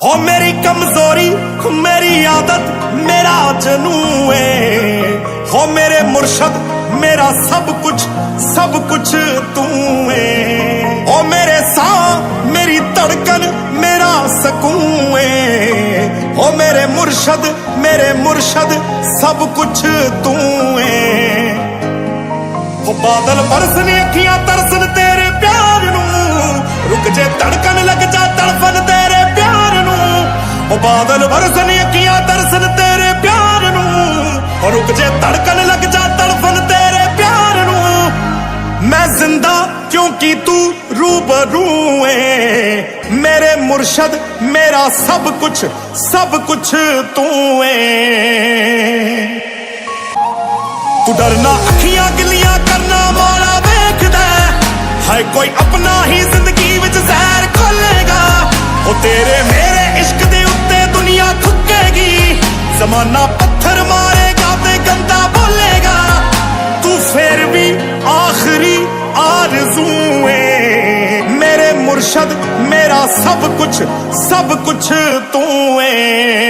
हो मेरी कमजोरी मेरी आदत मेरा जनू है। हो मेरे मुर्शद मेरा सब कुछ तू है। हो मेरे सांस मेरी धड़कन मेरा सकून है। हो मेरे मुर्शद सब कुछ तू है। हो बादल बरसन अखियां तरसन तेरे प्यार नू, रुक जे धड़कन लग जा तड़फन तेरे प्यार नू। हो बादल बरसन अखियां तरसन तेरे प्यार नू, रुक जे धड़कन लग जा तड़फन तेरे प्यार नू। मैं जिंदा क्योंकि तू रूबरू है। मेरे मुर्शद मेरा सब कुछ तू है। तू डरना अखियां गिलियां करना माड़ा वेखदा है, कोई अपना ही जिंदगी विच जहर खोलेगा। ओ तेरे मेरे इश्क दे उत्ते दुनिया थुकेगी, जमाना पत्थर मारेगा ते गंदा बोलेगा। तू फिर भी आखिरी आरज़ू है। मेरे मुर्शद मेरा सब कुछ तू है।